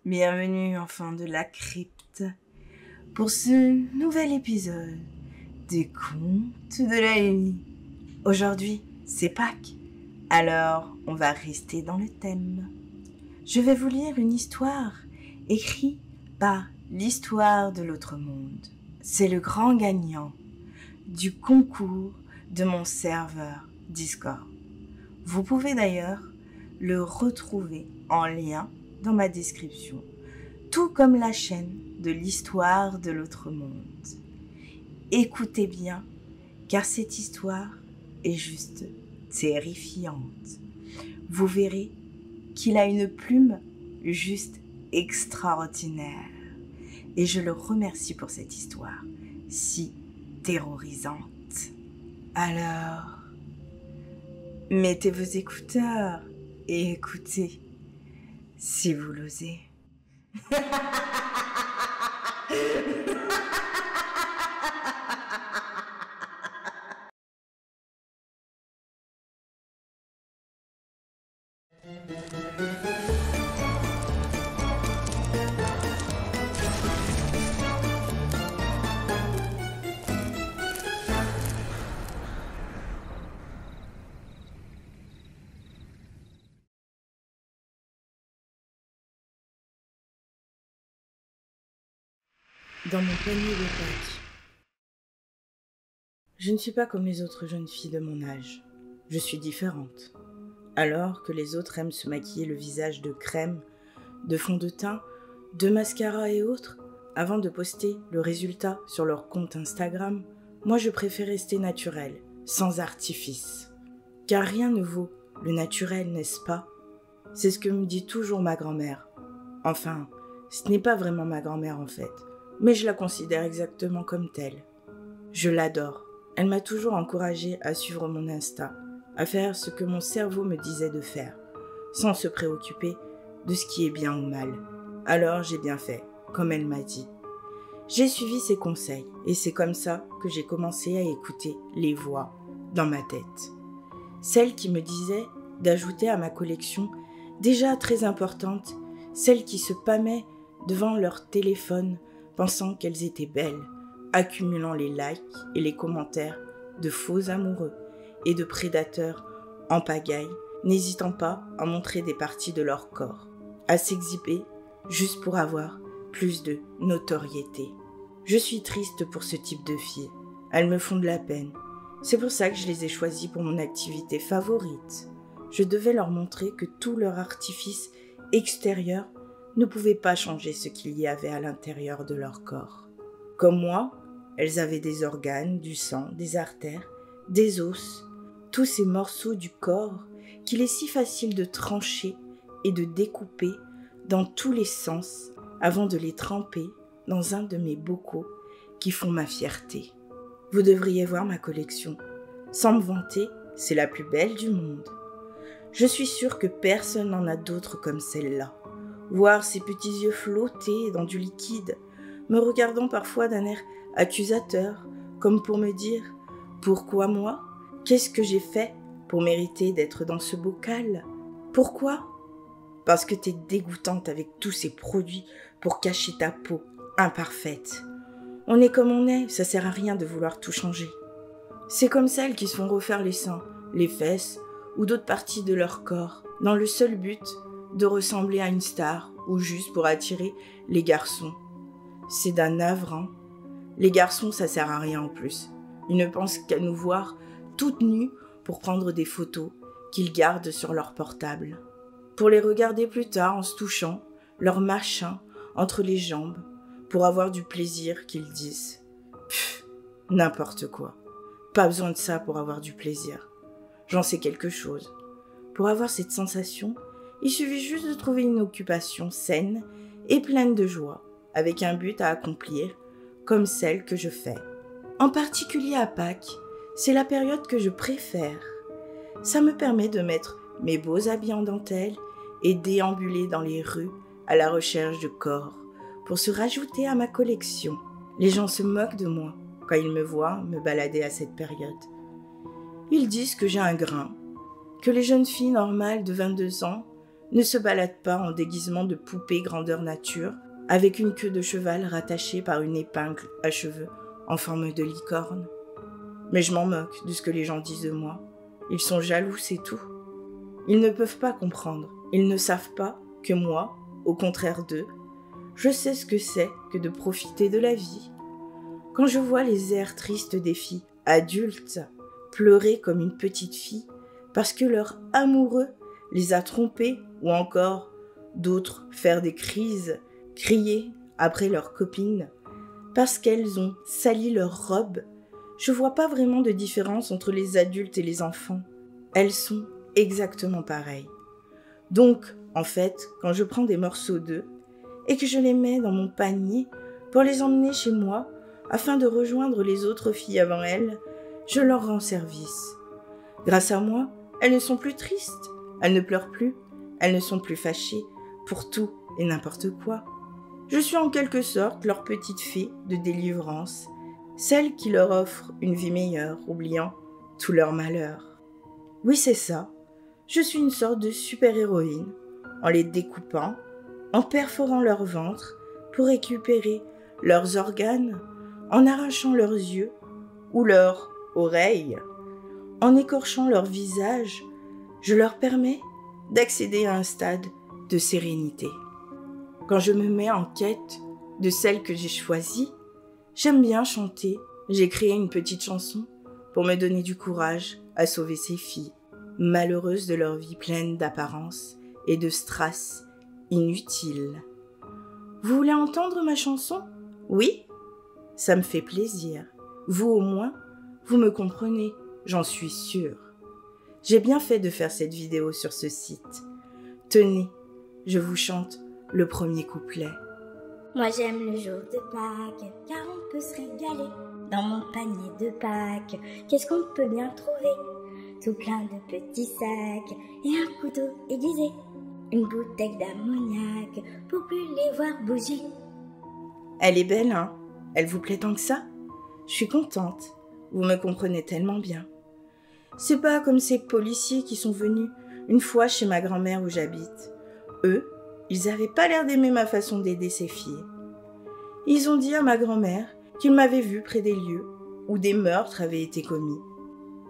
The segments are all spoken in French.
Bienvenue enfants de la crypte pour ce nouvel épisode des contes de la nuit. Aujourd'hui, c'est Pâques, alors on va rester dans le thème. Je vais vous lire une histoire écrite par l'histoire de l'autre monde. C'est le grand gagnant du concours de mon serveur Discord. Vous pouvez d'ailleurs le retrouver en lien dans ma description, tout comme la chaîne de l'histoire de l'autre monde. Écoutez bien, car cette histoire est juste terrifiante. Vous verrez qu'il a une plume juste extraordinaire. Et je le remercie pour cette histoire si terrorisante. Alors, mettez vos écouteurs et écoutez, si vous l'osez. Dans mon panier de Pâques. Je ne suis pas comme les autres jeunes filles de mon âge. Je suis différente. Alors que les autres aiment se maquiller le visage de crème, de fond de teint, de mascara et autres, avant de poster le résultat sur leur compte Instagram, moi je préfère rester naturelle, sans artifice. Car rien ne vaut le naturel, n'est-ce pas? C'est ce que me dit toujours ma grand-mère. Enfin, ce n'est pas vraiment ma grand-mère en fait, mais je la considère exactement comme telle. Je l'adore. Elle m'a toujours encouragée à suivre mon instinct, à faire ce que mon cerveau me disait de faire, sans se préoccuper de ce qui est bien ou mal. Alors j'ai bien fait, comme elle m'a dit. J'ai suivi ses conseils, et c'est comme ça que j'ai commencé à écouter les voix dans ma tête. Celles qui me disaient d'ajouter à ma collection, déjà très importante, celles qui se pâmaient devant leur téléphone, pensant qu'elles étaient belles, accumulant les likes et les commentaires de faux amoureux et de prédateurs en pagaille, n'hésitant pas à montrer des parties de leur corps, à s'exhiber juste pour avoir plus de notoriété. Je suis triste pour ce type de filles. Elles me font de la peine. C'est pour ça que je les ai choisies pour mon activité favorite. Je devais leur montrer que tout leur artifice extérieur ne pouvait pas changer ce qu'il y avait à l'intérieur de leur corps. Comme moi, elles avaient des organes, du sang, des artères, des os, tous ces morceaux du corps qu'il est si facile de trancher et de découper dans tous les sens avant de les tremper dans un de mes bocaux qui font ma fierté. Vous devriez voir ma collection. Sans me vanter, c'est la plus belle du monde. Je suis sûre que personne n'en a d'autres comme celle-là. Voir ses petits yeux flotter dans du liquide, me regardant parfois d'un air accusateur, comme pour me dire « Pourquoi moi? Qu'est-ce que j'ai fait pour mériter d'être dans ce bocal? Pourquoi? Parce que t'es dégoûtante avec tous ces produits pour cacher ta peau imparfaite. On est comme on est, ça sert à rien de vouloir tout changer. C'est comme celles qui se font refaire les seins, les fesses ou d'autres parties de leur corps, dans le seul but de ressembler à une star ou juste pour attirer les garçons. C'est d'un navrant. Les garçons, ça sert à rien en plus. Ils ne pensent qu'à nous voir toutes nues pour prendre des photos qu'ils gardent sur leur portable. Pour les regarder plus tard en se touchant leur machin entre les jambes, pour avoir du plaisir qu'ils disent. Pfff, n'importe quoi. Pas besoin de ça pour avoir du plaisir. J'en sais quelque chose. Pour avoir cette sensation, il suffit juste de trouver une occupation saine et pleine de joie, avec un but à accomplir, comme celle que je fais. En particulier à Pâques, c'est la période que je préfère. Ça me permet de mettre mes beaux habits en dentelle et déambuler dans les rues à la recherche de corps pour se rajouter à ma collection. Les gens se moquent de moi quand ils me voient me balader à cette période. Ils disent que j'ai un grain, que les jeunes filles normales de 22 ans ne se baladent pas en déguisement de poupée grandeur nature, avec une queue de cheval rattachée par une épingle à cheveux en forme de licorne. Mais je m'en moque de ce que les gens disent de moi. Ils sont jaloux, c'est tout. Ils ne peuvent pas comprendre. Ils ne savent pas que moi, au contraire d'eux, je sais ce que c'est que de profiter de la vie. Quand je vois les airs tristes des filles adultes pleurer comme une petite fille parce que leur amoureux les a trompées ou encore d'autres faire des crises, crier après leurs copines parce qu'elles ont sali leur robe, je vois pas vraiment de différence entre les adultes et les enfants. Elles sont exactement pareilles. Donc, en fait, quand je prends des morceaux d'eux et que je les mets dans mon panier pour les emmener chez moi afin de rejoindre les autres filles avant elles, je leur rends service. Grâce à moi, elles ne sont plus tristes, elles ne pleurent plus, elles ne sont plus fâchées pour tout et n'importe quoi. Je suis en quelque sorte leur petite fée de délivrance, celle qui leur offre une vie meilleure, oubliant tout leur malheur. Oui, c'est ça. Je suis une sorte de super-héroïne, en les découpant, en perforant leur ventre pour récupérer leurs organes, en arrachant leurs yeux ou leurs oreilles, en écorchant leur visage, je leur permets d'accéder à un stade de sérénité. Quand je me mets en quête de celle que j'ai choisie, j'aime bien chanter. J'ai créé une petite chanson pour me donner du courage à sauver ces filles, malheureuses de leur vie pleine d'apparence et de strass inutiles. Vous voulez entendre ma chanson? Oui? Ça me fait plaisir. Vous au moins, vous me comprenez, j'en suis sûre. J'ai bien fait de faire cette vidéo sur ce site. Tenez, je vous chante le premier couplet. Moi j'aime le jour de Pâques, car on peut se régaler. Dans mon panier de Pâques, qu'est-ce qu'on peut bien trouver? Tout plein de petits sacs et un couteau aiguisé. Une bouteille d'ammoniac pour plus les voir bouger. Elle est belle, hein? Elle vous plaît tant que ça? Je suis contente, vous me comprenez tellement bien. C'est pas comme ces policiers qui sont venus une fois chez ma grand-mère où j'habite. Eux, ils avaient pas l'air d'aimer ma façon d'aider ces filles. Ils ont dit à ma grand-mère qu'ils m'avaient vu près des lieux où des meurtres avaient été commis.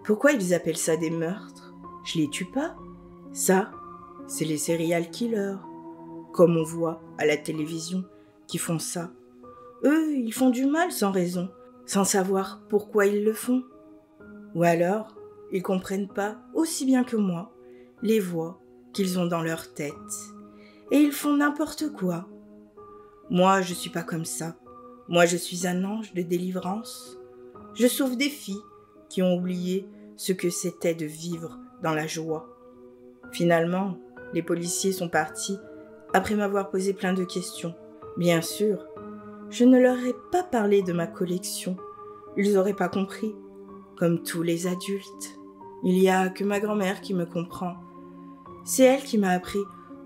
Pourquoi ils appellent ça des meurtres? Je les tue pas. Ça, c'est les serial killers, comme on voit à la télévision, qui font ça. Eux, ils font du mal sans raison, sans savoir pourquoi ils le font. Ou alors, ils comprennent pas, aussi bien que moi, les voix qu'ils ont dans leur tête. Et ils font n'importe quoi. Moi, je suis pas comme ça. Moi, je suis un ange de délivrance. Je sauve des filles qui ont oublié ce que c'était de vivre dans la joie. Finalement, les policiers sont partis après m'avoir posé plein de questions. Bien sûr, je ne leur ai pas parlé de ma collection. Ils auraient pas compris, comme tous les adultes. Il y a que ma grand-mère qui me comprend. C'est elle qui m'a appris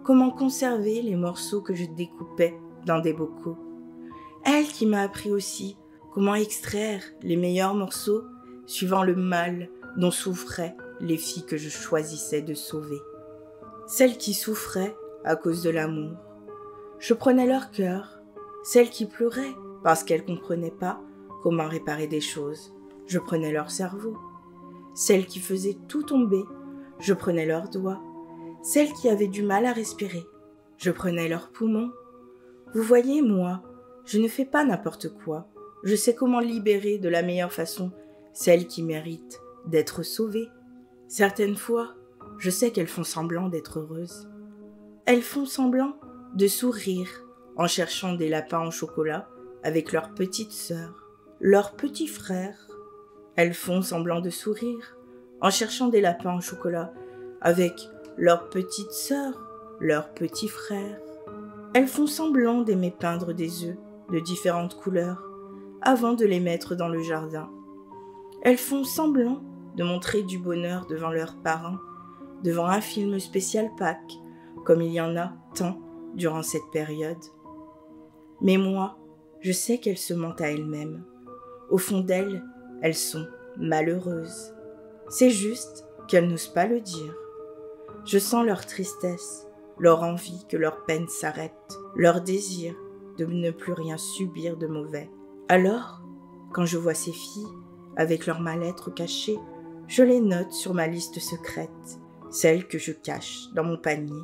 comment conserver les morceaux que je découpais dans des bocaux. Elle qui m'a appris aussi comment extraire les meilleurs morceaux suivant le mal dont souffraient les filles que je choisissais de sauver. Celles qui souffraient à cause de l'amour. Je prenais leur cœur. Celles qui pleuraient parce qu'elles ne comprenaient pas comment réparer des choses. Je prenais leur cerveau. Celles qui faisaient tout tomber, je prenais leurs doigts. Celles qui avaient du mal à respirer, je prenais leurs poumons. Vous voyez, moi, je ne fais pas n'importe quoi. Je sais comment libérer de la meilleure façon celles qui méritent d'être sauvées. Certaines fois, je sais qu'elles font semblant d'être heureuses. Elles font semblant de sourire en cherchant des lapins en chocolat avec leur petite sœur, leur petit frère. Elles font semblant de sourire en cherchant des lapins en chocolat avec leur petite sœur, leur petit frère. Elles font semblant d'aimer peindre des œufs de différentes couleurs avant de les mettre dans le jardin. Elles font semblant de montrer du bonheur devant leurs parents, devant un film spécial Pâques, comme il y en a tant durant cette période. Mais moi, je sais qu'elles se mentent à elles-mêmes. Au fond d'elles, elles sont malheureuses. C'est juste qu'elles n'osent pas le dire. Je sens leur tristesse, leur envie que leur peine s'arrête, leur désir de ne plus rien subir de mauvais. Alors, quand je vois ces filles, avec leur mal-être caché, je les note sur ma liste secrète, celles que je cache dans mon panier,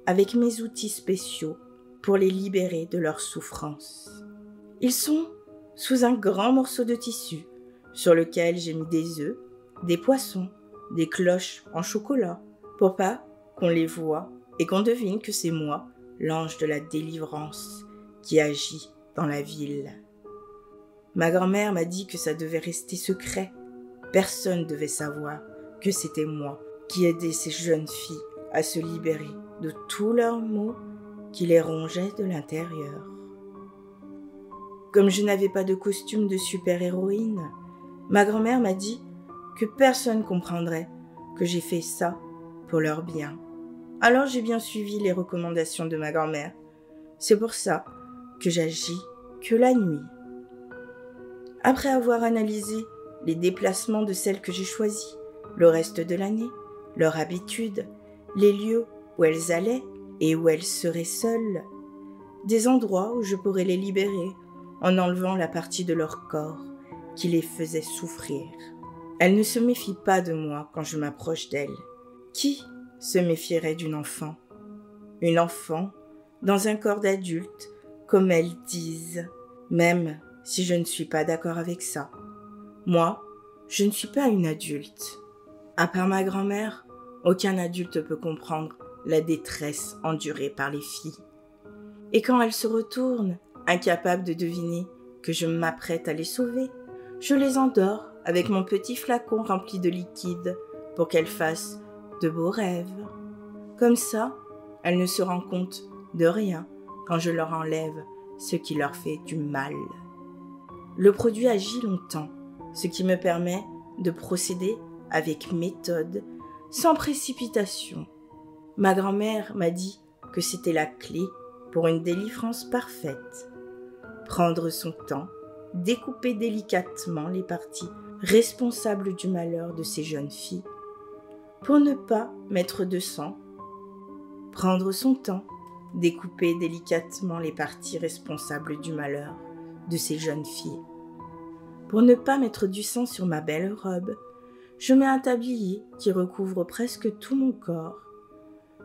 avec mes outils spéciaux pour les libérer de leur souffrance. Ils sont sous un grand morceau de tissu, sur lequel j'ai mis des œufs, des poissons, des cloches en chocolat, pour pas qu'on les voie et qu'on devine que c'est moi, l'ange de la délivrance, qui agit dans la ville. Ma grand-mère m'a dit que ça devait rester secret. Personne ne devait savoir que c'était moi qui aidais ces jeunes filles à se libérer de tous leurs maux qui les rongeaient de l'intérieur. Comme je n'avais pas de costume de super-héroïne, ma grand-mère m'a dit que personne ne comprendrait que j'ai fait ça pour leur bien. Alors j'ai bien suivi les recommandations de ma grand-mère. C'est pour ça que j'agis que la nuit. Après avoir analysé les déplacements de celles que j'ai choisies, le reste de l'année, leur habitude, les lieux où elles allaient et où elles seraient seules, des endroits où je pourrais les libérer en enlevant la partie de leur corps qui les faisait souffrir. Elles ne se méfient pas de moi quand je m'approche d'elles. Qui se méfierait d'une enfant? Une enfant dans un corps d'adulte, comme elles disent, même si je ne suis pas d'accord avec ça. Moi, je ne suis pas une adulte. À part ma grand-mère, aucun adulte peut comprendre la détresse endurée par les filles. Et quand elles se retournent, incapables de deviner que je m'apprête à les sauver, je les endors avec mon petit flacon rempli de liquide pour qu'elles fassent de beaux rêves. Comme ça, elles ne se rendent compte de rien quand je leur enlève ce qui leur fait du mal. Le produit agit longtemps, ce qui me permet de procéder avec méthode, sans précipitation. Ma grand-mère m'a dit que c'était la clé pour une délivrance parfaite. Prendre son temps, découper délicatement les parties responsables du malheur de ces jeunes filles, pour ne pas mettre de sang. Prendre son temps, découper délicatement les parties responsables du malheur de ces jeunes filles. Pour ne pas mettre du sang sur ma belle robe, je mets un tablier qui recouvre presque tout mon corps,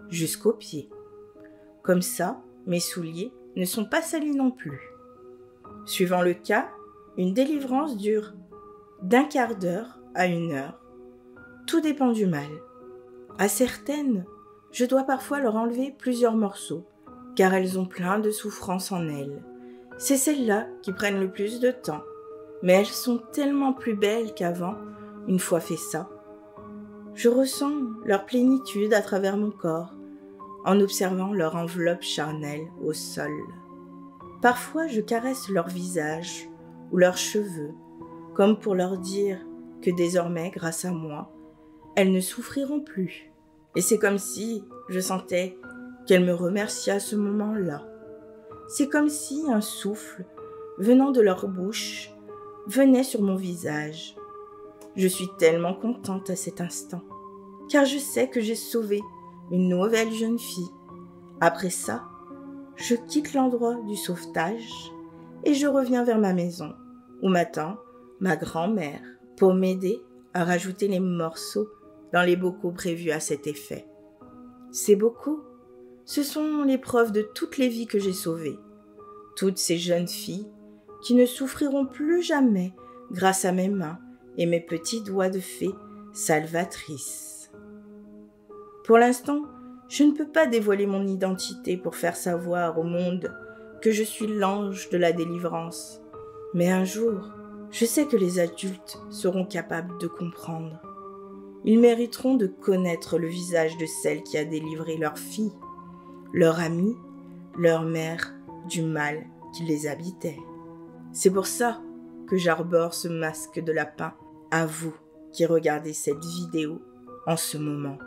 jusqu'aux pieds. Comme ça, mes souliers ne sont pas salis non plus. Suivant le cas, une délivrance dure d'un quart d'heure à 1 heure. Tout dépend du mal. À certaines, je dois parfois leur enlever plusieurs morceaux, car elles ont plein de souffrances en elles. C'est celles-là qui prennent le plus de temps, mais elles sont tellement plus belles qu'avant, une fois fait ça. Je ressens leur plénitude à travers mon corps, en observant leur enveloppe charnelle au sol. Parfois, je caresse leur visage ou leurs cheveux, comme pour leur dire que désormais, grâce à moi, elles ne souffriront plus. Et c'est comme si je sentais qu'elles me remerciaient à ce moment-là. C'est comme si un souffle, venant de leur bouche, venait sur mon visage. Je suis tellement contente à cet instant, car je sais que j'ai sauvé une nouvelle jeune fille. Après ça, je quitte l'endroit du sauvetage et je reviens vers ma maison, où m'attend ma grand-mère pour m'aider à rajouter les morceaux dans les bocaux prévus à cet effet. Ces bocaux, ce sont les preuves de toutes les vies que j'ai sauvées, toutes ces jeunes filles qui ne souffriront plus jamais grâce à mes mains et mes petits doigts de fée salvatrices. Pour l'instant, je ne peux pas dévoiler mon identité pour faire savoir au monde que je suis l'ange de la délivrance. Mais un jour, je sais que les adultes seront capables de comprendre. Ils mériteront de connaître le visage de celle qui a délivré leur fille, leur amie, leur mère du mal qui les habitait. C'est pour ça que j'arbore ce masque de lapin, à vous qui regardez cette vidéo en ce moment.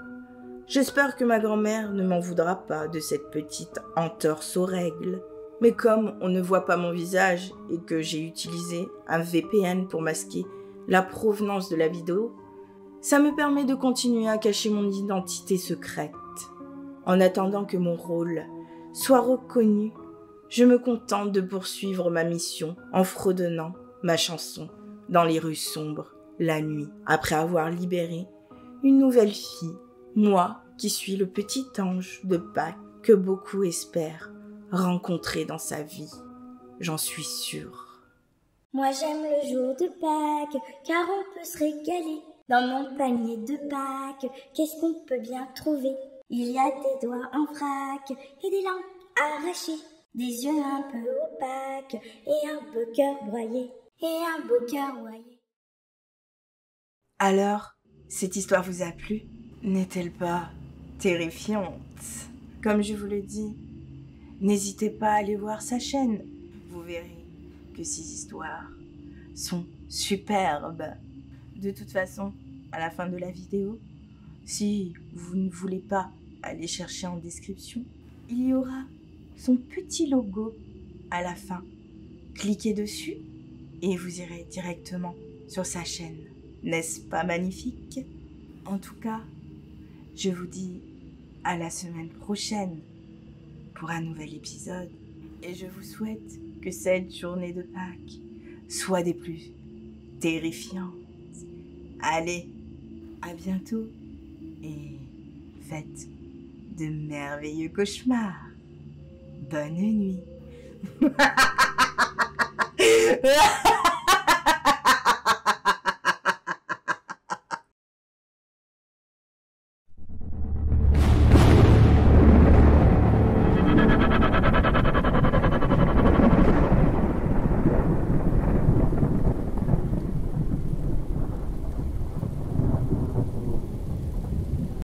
J'espère que ma grand-mère ne m'en voudra pas de cette petite entorse aux règles. Mais comme on ne voit pas mon visage et que j'ai utilisé un VPN pour masquer la provenance de la vidéo, ça me permet de continuer à cacher mon identité secrète. En attendant que mon rôle soit reconnu, je me contente de poursuivre ma mission en fredonnant ma chanson dans les rues sombres la nuit, après avoir libéré une nouvelle fille, moi qui suis le petit ange de Pâques que beaucoup espèrent rencontrer dans sa vie. J'en suis sûre. Moi j'aime le jour de Pâques, car on peut se régaler. Dans mon panier de Pâques, qu'est-ce qu'on peut bien trouver? Il y a des doigts en vrac et des langues arrachées, des yeux un peu opaques et un beau cœur broyé, Alors, cette histoire vous a plu? N'est-elle pas terrifiante? Comme je vous le dis, n'hésitez pas à aller voir sa chaîne. Vous verrez que ces histoires sont superbes. De toute façon, à la fin de la vidéo, si vous ne voulez pas aller chercher en description, il y aura son petit logo à la fin. Cliquez dessus et vous irez directement sur sa chaîne. N'est-ce pas magnifique? En tout cas, je vous dis à la semaine prochaine pour un nouvel épisode et je vous souhaite que cette journée de Pâques soit des plus terrifiantes. Allez, à bientôt et faites de merveilleux cauchemars. Bonne nuit.